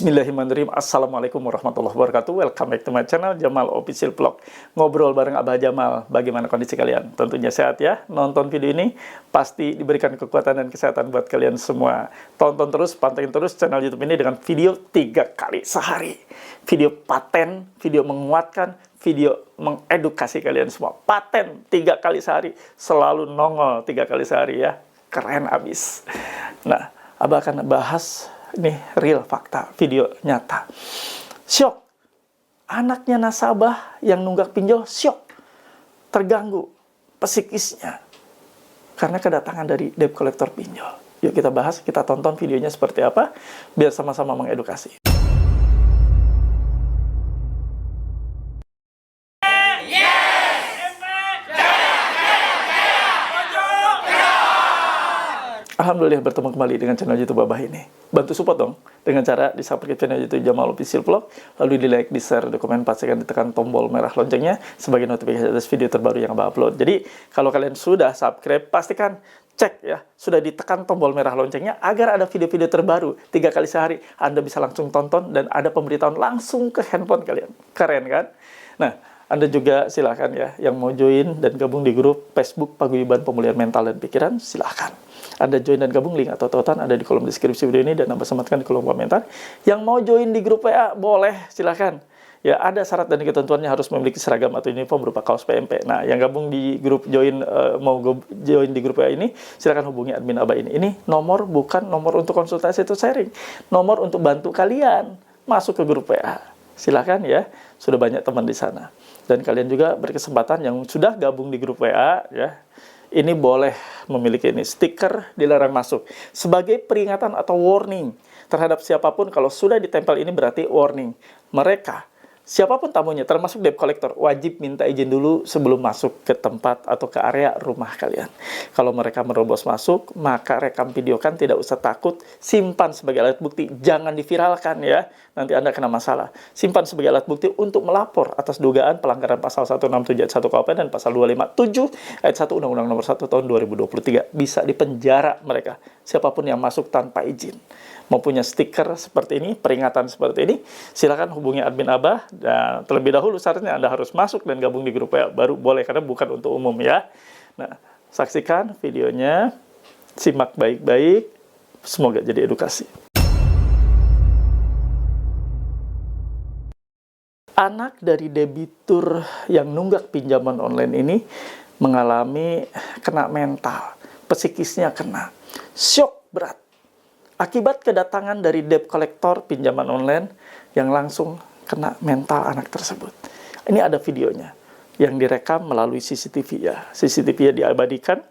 Bismillahirrahmanirrahim. Assalamualaikum warahmatullahi wabarakatuh. Welcome back to my channel Jamal Official Vlog. Ngobrol bareng Abah Jamal. Bagaimana kondisi kalian? Tentunya sehat ya. Nonton video ini pasti diberikan kekuatan dan kesehatan buat kalian semua. Tonton terus, pantengin terus channel YouTube ini dengan video 3 kali sehari. Video paten, video menguatkan, video mengedukasi kalian semua. Paten 3 kali sehari. Selalu nongol 3 kali sehari ya. Keren abis. Nah, Abah akan bahas ini real fakta, video nyata. Syok. Anaknya nasabah yang nunggak pinjol syok. Terganggu psikisnya karena kedatangan dari debt collector pinjol. Yuk kita bahas, kita tonton videonya seperti apa biar sama-sama mengedukasi. Alhamdulillah bertemu kembali dengan channel YouTube Abah ini. Bantu support dong dengan cara di-subscribe channel YouTube Jamal Official Vlog, lalu di-like, di-share, di komen, pastikan ditekan tombol merah loncengnya sebagai notifikasi atas video terbaru yang Abah upload. Jadi, kalau kalian sudah subscribe, pastikan cek ya, sudah ditekan tombol merah loncengnya agar ada video-video terbaru 3 kali sehari. Anda bisa langsung tonton dan ada pemberitahuan langsung ke handphone kalian. Keren kan? Nah, Anda juga silahkan ya, yang mau join dan gabung di grup Facebook Paguyuban Pemulihan Mental dan Pikiran, silahkan. Anda join dan gabung, link atau tautan ada di kolom deskripsi video ini dan Anda sematkan di kolom komentar. Yang mau join di grup WA, boleh, silahkan. Ya, ada syarat dan ketentuannya harus memiliki seragam atau uniform berupa kaos PMP. Nah, yang gabung di grup mau join di grup WA ini, silahkan hubungi admin Abah ini. Ini nomor bukan nomor untuk konsultasi atau sharing. Nomor untuk bantu kalian masuk ke grup WA. Silahkan ya, sudah banyak teman di sana. Dan kalian juga berkesempatan yang sudah gabung di grup WA ya, ini boleh memiliki ini stiker dilarang masuk sebagai peringatan atau warning terhadap siapapun. Kalau sudah ditempel ini berarti warning. Mereka, siapapun tamunya termasuk debt collector, wajib minta izin dulu sebelum masuk ke tempat atau ke area rumah kalian. Kalau mereka merobos masuk, maka rekam videokan, tidak usah takut, simpan sebagai alat bukti, jangan diviralkan ya, nanti Anda kena masalah. Simpan sebagai alat bukti untuk melapor atas dugaan pelanggaran pasal 167 ayat 1 KUHP dan pasal 257 ayat 1 Undang-Undang Nomor 1 tahun 2023. Bisa dipenjara mereka, siapapun yang masuk tanpa izin. Mau punya stiker seperti ini, peringatan seperti ini, silakan hubungi admin Abah. Dan terlebih dahulu syaratnya Anda harus masuk dan gabung di grup WA, baru boleh, karena bukan untuk umum ya. Nah, saksikan videonya, simak baik-baik, semoga jadi edukasi. Anak dari debitur yang nunggak pinjaman online ini mengalami kena mental, psikisnya kena, syok berat. Akibat kedatangan dari debt collector pinjaman online yang langsung kena mental anak tersebut. Ini ada videonya yang direkam melalui CCTV ya. CCTV ya diabadikan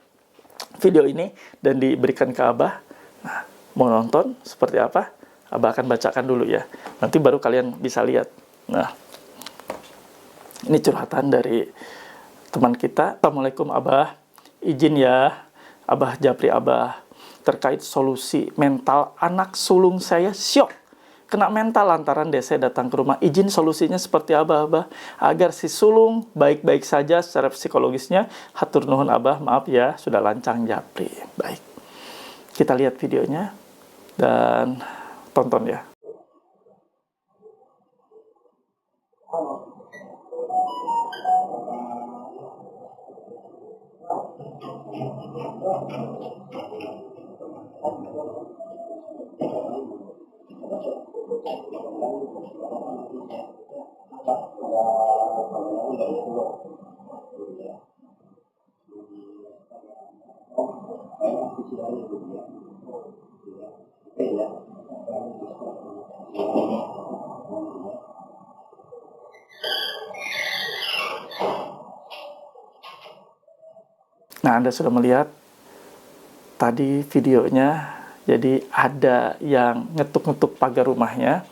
video ini dan diberikan ke Abah. Nah, mau nonton seperti apa? Abah akan bacakan dulu ya. Nanti baru kalian bisa lihat. Nah, ini curhatan dari teman kita. Assalamualaikum Abah. Izin ya, Abah Japri Abah. Terkait solusi mental anak sulung saya syok. Kena mental lantaran desa datang ke rumah. Izin solusinya seperti Abah agar si sulung baik-baik saja secara psikologisnya. Hatur nuhun Abah, maaf ya sudah lancang Japri. Baik, kita lihat videonya dan tonton ya. Nah, Anda sudah melihat tadi videonya. Jadi ada yang ngetuk-ngetuk pagar rumahnya,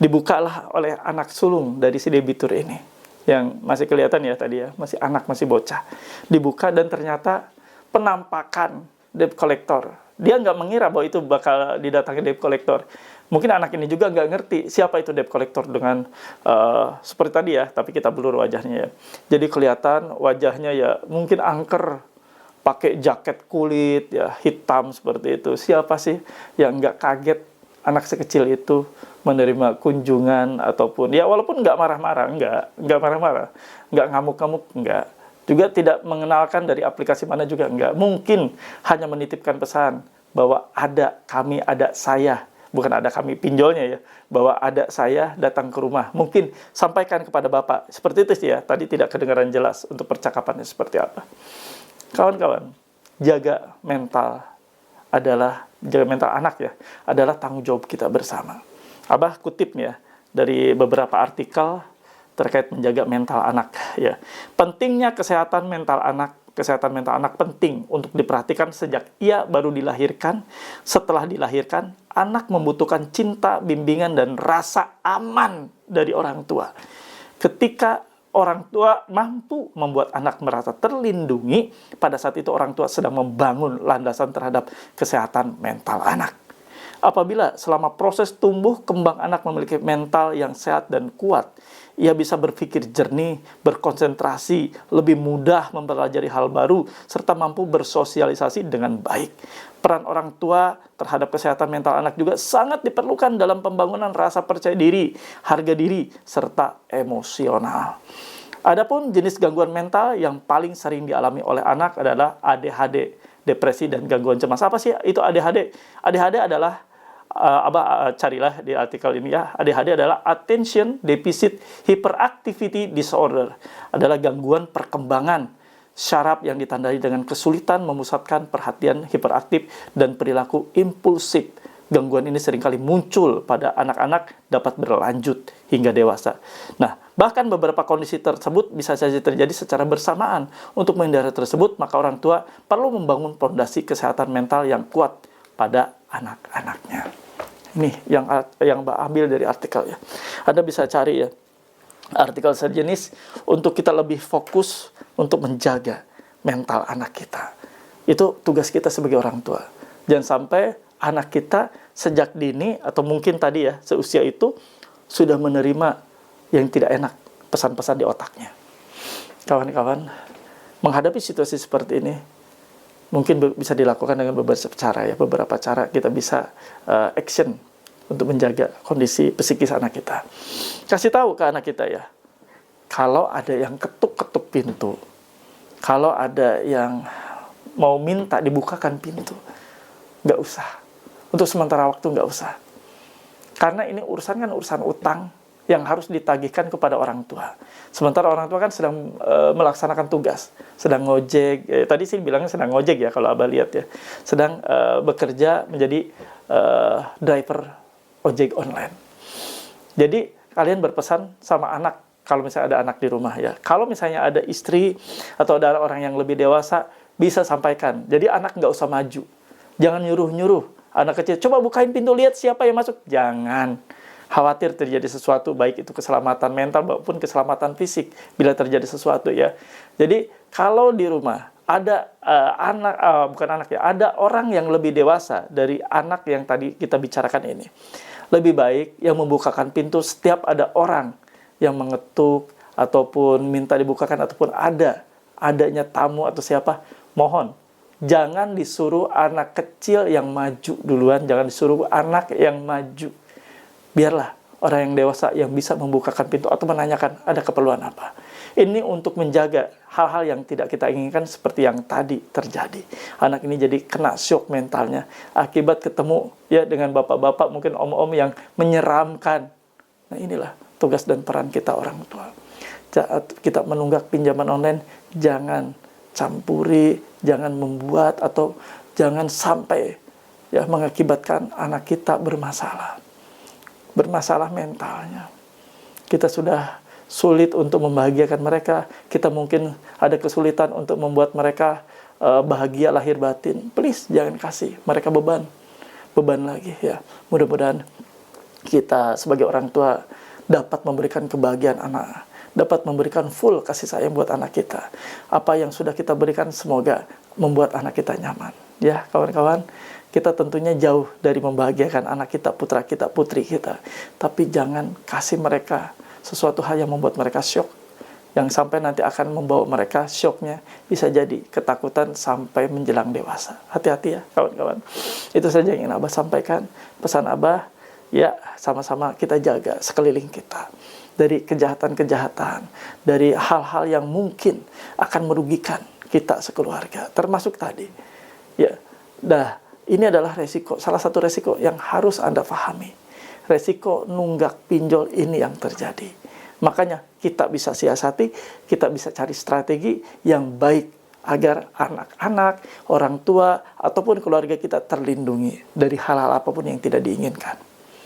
dibukalah oleh anak sulung dari si debitur ini, yang masih kelihatan ya tadi ya, masih anak, masih bocah. Dibuka dan ternyata penampakan debt collector. Dia nggak mengira bahwa itu bakal didatangi debt collector. Mungkin anak ini juga nggak ngerti siapa itu debt collector dengan seperti tadi ya, tapi kita blur wajahnya ya. Jadi kelihatan wajahnya ya mungkin angker, pakai jaket kulit ya hitam seperti itu. Siapa sih yang nggak kaget anak sekecil itu menerima kunjungan ataupun ya walaupun nggak marah-marah, nggak marah-marah, nggak ngamuk-ngamuk, nggak, juga tidak mengenalkan dari aplikasi mana juga nggak, mungkin hanya menitipkan pesan bahwa ada kami, ada saya, bukan ada kami pinjolnya ya, bahwa ada saya datang ke rumah, mungkin sampaikan kepada Bapak, seperti itu sih ya, tadi tidak kedengaran jelas untuk percakapannya seperti apa. Kawan-kawan, jaga mental anak ya, adalah tanggung jawab kita bersama. Abah kutip ya dari beberapa artikel terkait menjaga mental anak ya. Pentingnya kesehatan mental anak penting untuk diperhatikan sejak ia baru dilahirkan. Setelah dilahirkan, anak membutuhkan cinta, bimbingan, dan rasa aman dari orang tua. Ketika orang tua mampu membuat anak merasa terlindungi, pada saat itu orang tua sedang membangun landasan terhadap kesehatan mental anak. Apabila selama proses tumbuh kembang anak memiliki mental yang sehat dan kuat, ia bisa berpikir jernih, berkonsentrasi, lebih mudah mempelajari hal baru, serta mampu bersosialisasi dengan baik. Peran orang tua terhadap kesehatan mental anak juga sangat diperlukan dalam pembangunan rasa percaya diri, harga diri, serta emosional. Adapun jenis gangguan mental yang paling sering dialami oleh anak adalah ADHD, depresi, dan gangguan cemas. Apa sih itu ADHD? ADHD adalah carilah di artikel ini ya. ADHD adalah Attention Deficit Hyperactivity Disorder. Adalah gangguan perkembangan syaraf yang ditandai dengan kesulitan memusatkan perhatian, hiperaktif, dan perilaku impulsif. Gangguan ini seringkali muncul pada anak-anak, dapat berlanjut hingga dewasa. Nah, bahkan beberapa kondisi tersebut bisa saja terjadi secara bersamaan. Untuk menghindari tersebut, maka orang tua perlu membangun fondasi kesehatan mental yang kuat pada anak-anaknya. Ini yang Mbak ambil dari artikel ya. Anda bisa cari ya artikel sejenis untuk kita lebih fokus untuk menjaga mental anak kita. Itu tugas kita sebagai orang tua. Jangan sampai anak kita sejak dini atau mungkin tadi ya seusia itu sudah menerima yang tidak enak, pesan-pesan di otaknya. Kawan-kawan, menghadapi situasi seperti ini mungkin bisa dilakukan dengan beberapa cara ya. Beberapa cara kita bisa action untuk menjaga kondisi psikis anak kita. Kasih tahu ke anak kita ya, kalau ada yang ketuk-ketuk pintu, kalau ada yang mau minta dibukakan pintu, nggak usah. Untuk sementara waktu nggak usah. Karena ini urusan kan urusan utang yang harus ditagihkan kepada orang tua. Sementara orang tua kan sedang melaksanakan tugas, sedang ngojek. Tadi sih bilangnya sedang ngojek ya kalau Abah lihat ya. Sedang bekerja menjadi driver ojek online. Jadi kalian berpesan sama anak, kalau misalnya ada anak di rumah ya. Kalau misalnya ada istri atau ada orang yang lebih dewasa, bisa sampaikan. Jadi anak nggak usah maju. Jangan nyuruh-nyuruh. Anak kecil, coba bukain pintu, lihat siapa yang masuk. Jangan. Khawatir terjadi sesuatu, baik itu keselamatan mental maupun keselamatan fisik bila terjadi sesuatu ya. Jadi kalau di rumah ada ada orang yang lebih dewasa dari anak yang tadi kita bicarakan ini, lebih baik yang membukakan pintu setiap ada orang yang mengetuk ataupun minta dibukakan ataupun adanya tamu atau siapa, mohon jangan disuruh anak kecil yang maju duluan, jangan disuruh anak yang maju. Biarlah orang yang dewasa yang bisa membukakan pintu atau menanyakan ada keperluan apa. Ini untuk menjaga hal-hal yang tidak kita inginkan seperti yang tadi terjadi. Anak ini jadi kena shock mentalnya akibat ketemu ya dengan bapak-bapak, mungkin om-om yang menyeramkan. Nah inilah tugas dan peran kita orang tua. Saat kita menunggak pinjaman online, jangan campuri, jangan membuat atau jangan sampai ya mengakibatkan anak kita bermasalah mentalnya. Kita sudah sulit untuk membahagiakan mereka, kita mungkin ada kesulitan untuk membuat mereka bahagia lahir batin. Please jangan kasih mereka beban lagi ya. Mudah-mudahan kita sebagai orang tua dapat memberikan kebahagiaan anak, dapat memberikan full kasih sayang buat anak kita. Apa yang sudah kita berikan semoga membuat anak kita nyaman. Ya kawan-kawan, kita tentunya jauh dari membahagiakan anak kita, putra kita, putri kita. Tapi jangan kasih mereka sesuatu hal yang membuat mereka syok, yang sampai nanti akan membawa mereka syoknya bisa jadi ketakutan sampai menjelang dewasa. Hati-hati ya kawan-kawan. Itu saja yang ingin Abah sampaikan. Pesan Abah, ya sama-sama kita jaga sekeliling kita dari kejahatan-kejahatan, dari hal-hal yang mungkin akan merugikan kita sekeluarga, termasuk tadi. Ya, ini adalah resiko, salah satu resiko yang harus Anda pahami. Resiko nunggak pinjol ini yang terjadi. Makanya kita bisa siasati, kita bisa cari strategi yang baik agar anak-anak, orang tua, ataupun keluarga kita terlindungi dari hal-hal apapun yang tidak diinginkan.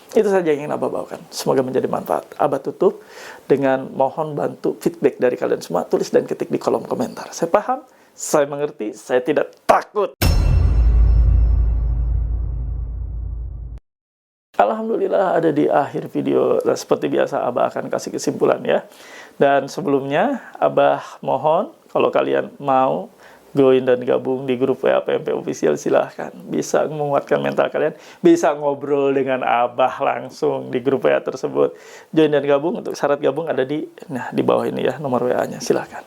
Itu saja yang ingin Abah bawakan. Semoga menjadi manfaat. Abah tutup dengan mohon bantu feedback dari kalian semua. Tulis dan ketik di kolom komentar. Saya paham, saya mengerti, saya tidak takut. Alhamdulillah ada di akhir video. Dan seperti biasa Abah akan kasih kesimpulan ya. Dan sebelumnya Abah mohon kalau kalian mau join dan gabung di grup WA PMP Official, silahkan. Bisa menguatkan mental kalian, bisa ngobrol dengan Abah langsung di grup WA tersebut. Join dan gabung, untuk syarat gabung ada di bawah ini ya, nomor WA-nya, silahkan.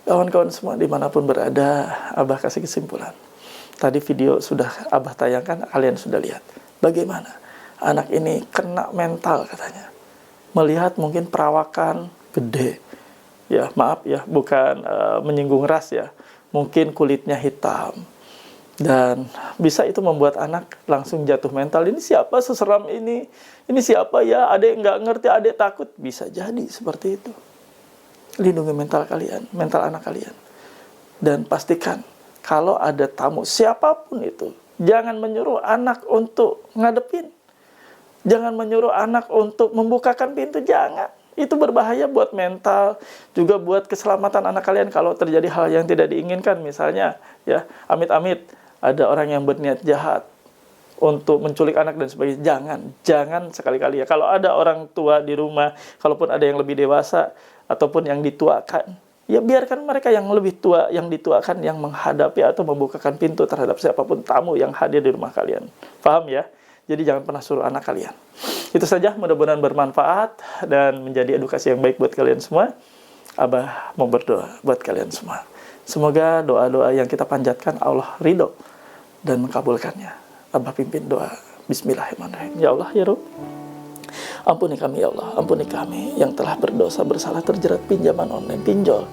Kawan-kawan semua dimanapun berada, Abah kasih kesimpulan. Tadi video sudah Abah tayangkan, kalian sudah lihat. Bagaimana anak ini kena mental katanya. Melihat mungkin perawakan gede. Ya, maaf ya, bukan menyinggung ras ya. Mungkin kulitnya hitam. Dan bisa itu membuat anak langsung jatuh mental. Ini siapa seseram ini? Ini siapa ya? Adek nggak ngerti, adek takut. Bisa jadi seperti itu. Lindungi mental kalian, mental anak kalian. Dan pastikan kalau ada tamu, siapapun itu, jangan menyuruh anak untuk ngadepin. Jangan menyuruh anak untuk membukakan pintu, jangan. Itu berbahaya buat mental, juga buat keselamatan anak kalian kalau terjadi hal yang tidak diinginkan. Misalnya, ya, amit-amit ada orang yang berniat jahat untuk menculik anak dan sebagainya. Jangan sekali-kali ya. Kalau ada orang tua di rumah, kalaupun ada yang lebih dewasa ataupun yang dituakan, ya biarkan mereka yang lebih tua, yang dituakan, yang menghadapi atau membukakan pintu terhadap siapapun tamu yang hadir di rumah kalian. Paham ya? Jadi jangan pernah suruh anak kalian. Itu saja, mudah-mudahan bermanfaat dan menjadi edukasi yang baik buat kalian semua. Abah mau berdoa buat kalian semua. Semoga doa-doa yang kita panjatkan Allah ridho dan mengabulkannya. Abah pimpin doa. Bismillahirrahmanirrahim. Ya Allah, ya Rabb, ampuni kami ya Allah. Ampuni kami yang telah berdosa, bersalah, terjerat pinjaman online, pinjol.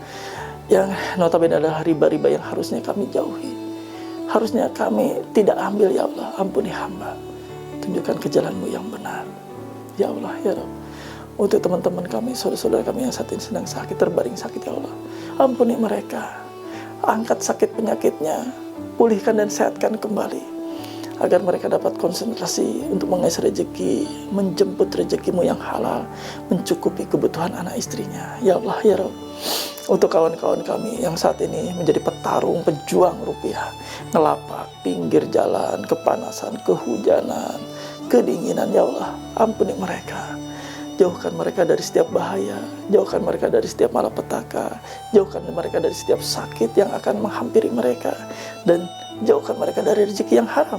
Yang notabene adalah riba-riba yang harusnya kami jauhi. Harusnya kami tidak ambil ya Allah. Ampuni hamba. Tunjukkan ke jalan-Mu yang benar. Ya Allah, ya Rabb. Untuk teman-teman kami, saudara-saudara kami yang saat ini sedang sakit, terbaring sakit, ya Allah. Ampuni mereka. Angkat sakit penyakitnya. Pulihkan dan sehatkan kembali. Agar mereka dapat konsentrasi untuk mengais rezeki, menjemput rezekimu yang halal, mencukupi kebutuhan anak istrinya. Ya Allah, ya Rabb. Untuk kawan-kawan kami yang saat ini menjadi petarung, pejuang rupiah, ngelapak, pinggir jalan, kepanasan, kehujanan, kedinginan, ya Allah, ampuni mereka. Jauhkan mereka dari setiap bahaya, jauhkan mereka dari setiap malapetaka, jauhkan mereka dari setiap sakit yang akan menghampiri mereka, dan jauhkan mereka dari rezeki yang haram.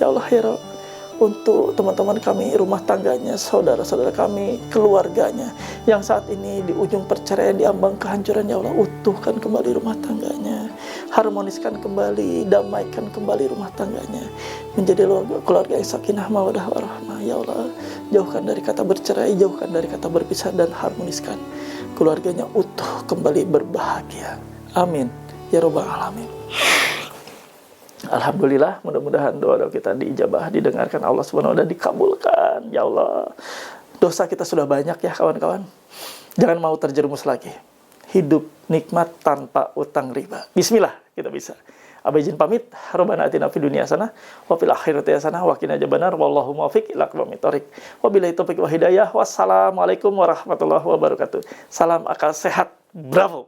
Ya Allah, ya Rabb. Untuk teman-teman kami, rumah tangganya, saudara-saudara kami, keluarganya yang saat ini di ujung perceraian, diambang kehancuran, ya Allah, utuhkan kembali rumah tangganya, harmoniskan kembali, damaikan kembali rumah tangganya, menjadi keluarga yang sakinah mawaddah warahmah. Ya Allah, jauhkan dari kata bercerai, jauhkan dari kata berpisah, dan harmoniskan keluarganya utuh kembali berbahagia. Amin ya rabbal alamin. Alhamdulillah, mudah-mudahan doa-doa kita diijabah, didengarkan Allah Subhanahu wa taala, dikabulkan. Ya Allah, dosa kita sudah banyak ya kawan-kawan. Jangan mau terjerumus lagi. Hidup nikmat tanpa utang riba. Bismillah, kita bisa. Abah izin pamit. Rabbana atina fid dunya hasanah wa fil akhirati hasanah wa qina adzabannar. Wallahu muwaffiq ila aqwamit thoriq. Wabillahi taufiq wa hidayah. Wassalamualaikum warahmatullahi wabarakatuh. Salam akal sehat. Bravo.